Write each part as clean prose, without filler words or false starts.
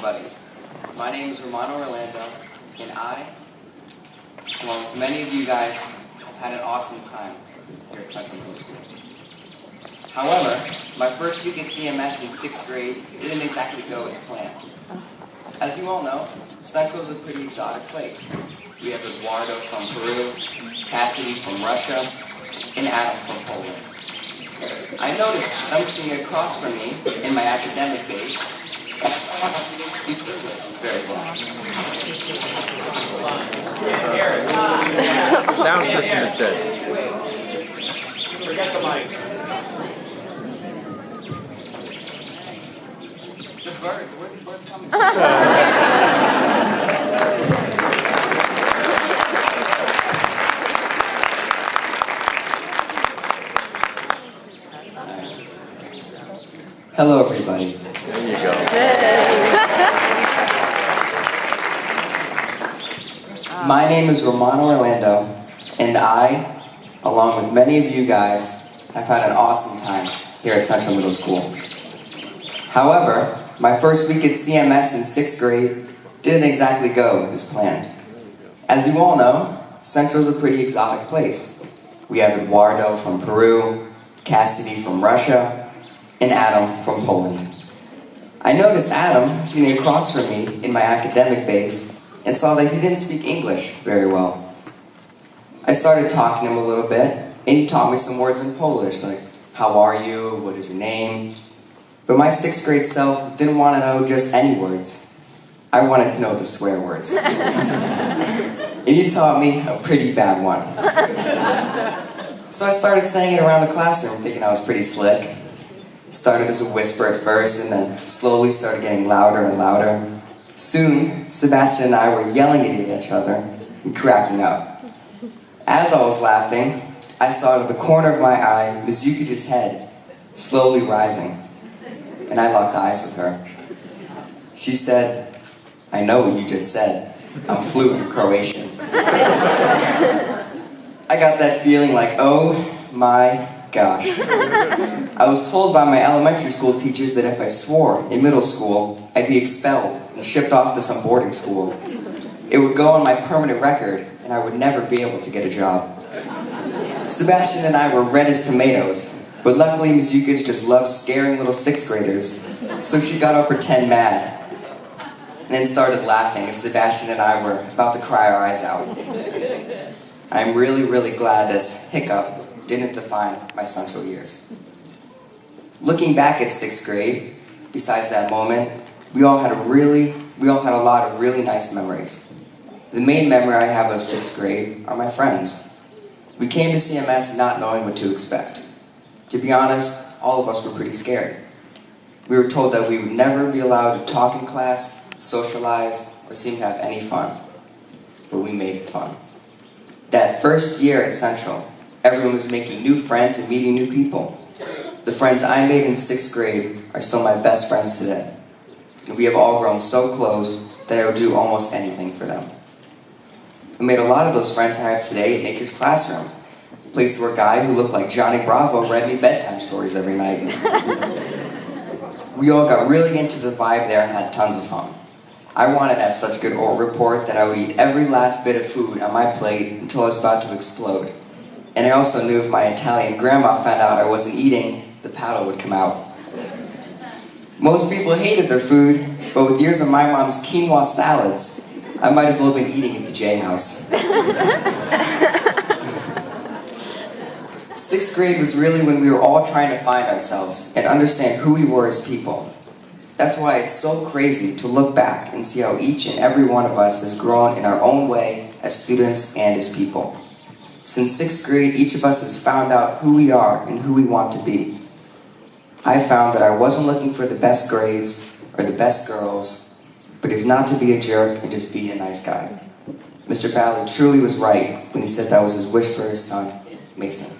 everybody. My name is Romano, and I, along with many of you guys, have had an awesome time here at Central Middle School. However, my first week at CMS in 6th grade didn't exactly go as planned. As you all know, Central is a pretty exotic place. We have Eduardo from Peru, Cassidy from Russia, and Adam from Poland. I noticed them sitting across from me in my academic base. Speak English very well. Sound system is dead. Forget the mic. It's the birds. Where are the birds coming from? Hello, everybody. There you go. My name is Romano Orlando, and I, along with many of you guys, have had an awesome time here at Central Middle School. However, my first week at CMS in 6th grade didn't exactly go as planned. As you all know, Central is a pretty exotic place. We have Eduardo from Peru, Cassidy from Russia, and Adam from Poland. I noticed Adam sitting across from me in my academic base and saw that he didn't speak English very well. I started talking to him a little bit, and he taught me some words in Polish, like, how are you, what is your name? But my 6th grade self didn't want to know just any words. I wanted to know the swear words. And he taught me a pretty bad one. So I started saying it around the classroom, thinking I was pretty slick. Started as a whisper at first, and then slowly started getting louder and louder. Soon, Sebastian and I were yelling at each other and cracking up. As I was laughing, I saw out of the corner of my eye Ms. Yukic's head slowly rising, and I locked eyes with her. She said, "I know what you just said. I'm fluent in Croatian." I got that feeling like, oh my gosh. I was told by my elementary school teachers that if I swore in middle school, I'd be expelled and shipped off to some boarding school. It would go on my permanent record, and I would never be able to get a job. Sebastian and I were red as tomatoes, but luckily Ms. Yukic just loved scaring little 6th graders, so she got up pretend mad, and then started laughing as Sebastian and I were about to cry our eyes out. I'm really, really glad this hiccup didn't define my Central years. Looking back at 6th grade, besides that moment, we all had a lot of really nice memories. The main memory I have of 6th grade are my friends. We came to CMS not knowing what to expect. To be honest, all of us were pretty scared. We were told that we would never be allowed to talk in class, socialize, or seem to have any fun. But we made it fun. That first year at Central, everyone was making new friends and meeting new people. The friends I made in 6th grade are still my best friends today. And we have all grown so close that I would do almost anything for them. I made a lot of those friends I have today at Nature's Classroom, a place where a guy who looked like Johnny Bravo read me bedtime stories every night. We all got really into the vibe there and had tons of fun. I wanted to have such a good oral report that I would eat every last bit of food on my plate until I was about to explode. And I also knew if my Italian grandma found out I wasn't eating, the paddle would come out. Most people hated their food, but with years of my mom's quinoa salads, I might as well have been eating at the J House. 6th grade was really when we were all trying to find ourselves and understand who we were as people. That's why it's so crazy to look back and see how each and every one of us has grown in our own way as students and as people. Since 6th grade, each of us has found out who we are and who we want to be. I found that I wasn't looking for the best grades or the best girls, but is not to be a jerk and just be a nice guy. Mr. Ballard truly was right when he said that was his wish for his son, Mason.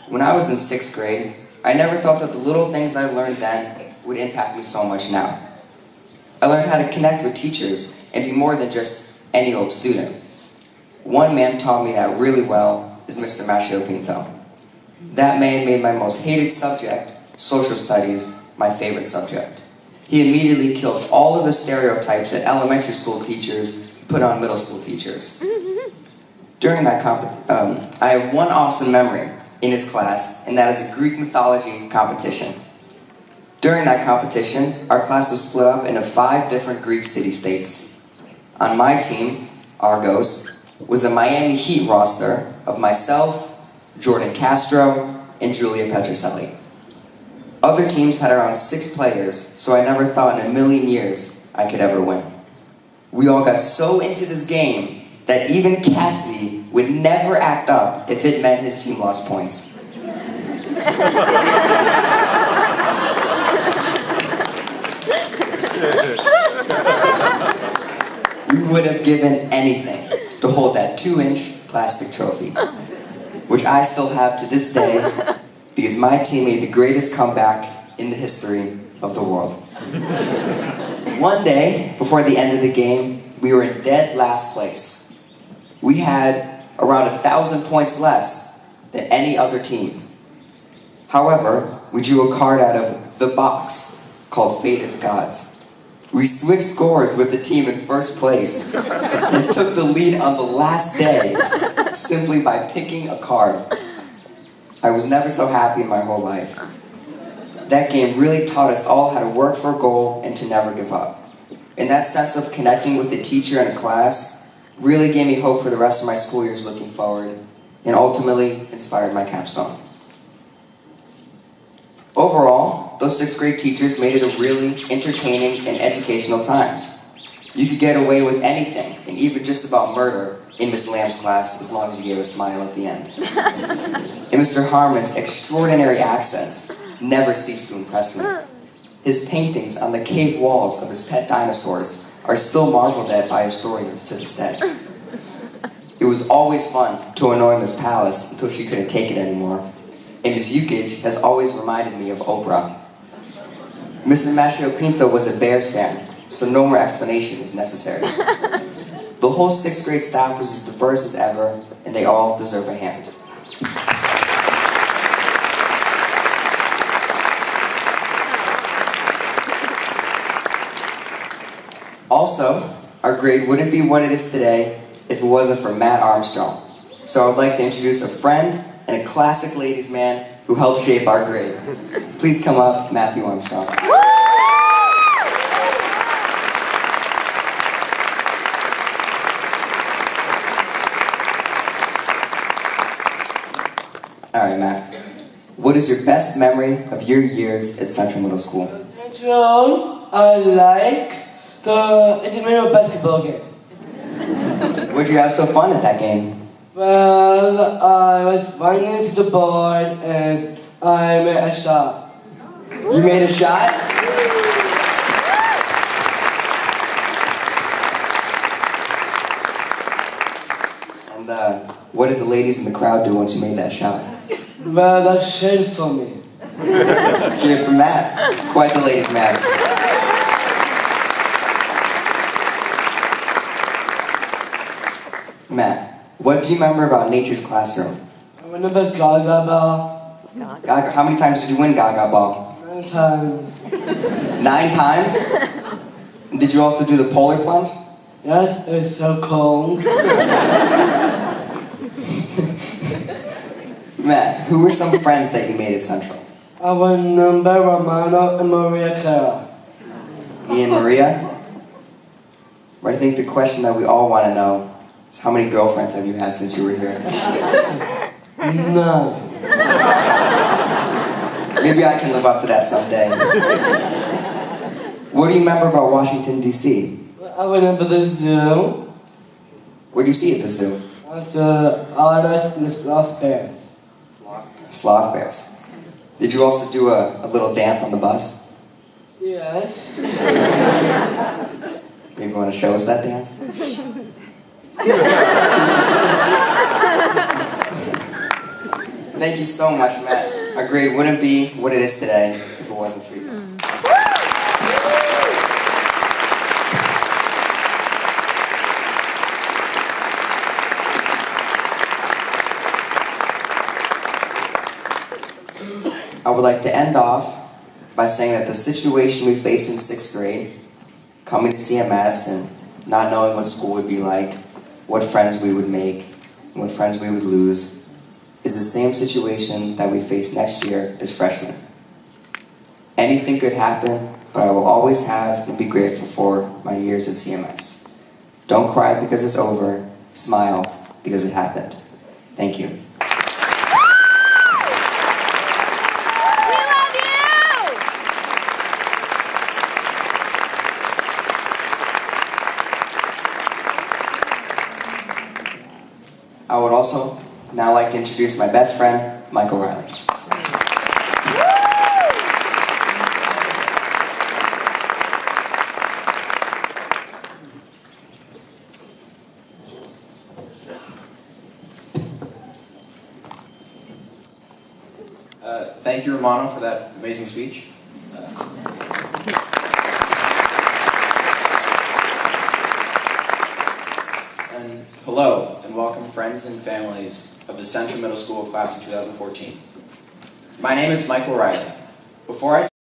When I was in 6th grade, I never thought that the little things I learned then would impact me so much now. I learned how to connect with teachers and be more than just any old student. One man taught me that really well is Mr. Machio Pinto. That man made my most hated subject, social studies, my favorite subject. He immediately killed all of the stereotypes that elementary school teachers put on middle school teachers. During that I have one awesome memory in his class, and that is a Greek mythology competition. During that competition, our class was split up into 5 different Greek city-states. On my team, Argos, was a Miami Heat roster of myself, Jordan Castro, and Julia Petroselli. Other teams had around 6 players, so I never thought in a million years I could ever win. We all got so into this game that even Cassidy would never act up if it meant his team lost points. We would have given anything to hold that 2-inch plastic trophy, which I still have to this day because my team made the greatest comeback in the history of the world. One day, before the end of the game, we were in dead last place. We had around 1,000 points less than any other team. However, we drew a card out of the box called Fate of the Gods. We switched scores with the team in first place and took the lead on the last day simply by picking a card. I was never so happy in my whole life. That game really taught us all how to work for a goal and to never give up. And that sense of connecting with the teacher in a class really gave me hope for the rest of my school years looking forward, and ultimately inspired my capstone. Overall, those 6th grade teachers made it a really entertaining and educational time. You could get away with anything, and even just about murder, in Miss Lamb's class, as long as you gave a smile at the end. And Mr. Harmon's extraordinary accents never ceased to impress me. His paintings on the cave walls of his pet dinosaurs are still marveled at by historians to this day. It was always fun to annoy Miss Palace until she couldn't take it anymore. And Miss Yukich has always reminded me of Oprah. Mr. Machio Pinto was a Bears fan, so no more explanation is necessary. The whole 6th grade staff was as diverse as ever, and they all deserve a hand. Also, our grade wouldn't be what it is today if it wasn't for Matt Armstrong. So I would like to introduce a friend and a classic ladies' man who helped shape our grade. Please come up, Matthew Armstrong. All right, Matt. What is your best memory of your years at Central Middle School? Central, I like the intramural basketball game. What did you have so fun at that game? Well, I was running to the board and I made a shot. You made a shot? And what did the ladies in the crowd do once you made that shot? Well, they cheered for me. Cheers for Matt. Quite the ladies' man. Matt, what do you remember about nature's classroom? I remember Gaga Ball. Gaga, how many times did you win Gaga Ball? 9 times. 9 times? And did you also do the polar plunge? Yes, it's so cold. Matt, who were some friends that you made at Central? I remember Romano and Maria Clara. Me and Maria? But I think the question that we all want to know is how many girlfriends have you had since you were here? 9. Maybe I can live up to that someday. What do you remember about Washington, D.C.? I remember the zoo. What do you see at the zoo? The otters and the sloth bears. Sloth bears. Did you also do a little dance on the bus? Yes. Maybe you want to show us that dance? Thank you so much, Matt. Our grade wouldn't be what it is today if it wasn't for you. I would like to end off by saying that the situation we faced in 6th grade, coming to CMS and not knowing what school would be like, what friends we would make, and what friends we would lose, is the same situation that we face next year as freshmen. Anything could happen, but I will always have and be grateful for my years at CMS. Don't cry because it's over, smile because it happened. Thank you. I would also now like to introduce my best friend, Michael Riley. Thank you, Romano, for that amazing speech. And hello, and welcome friends and families of the Central Middle School class of 2014. My name is Michael Riley. Before I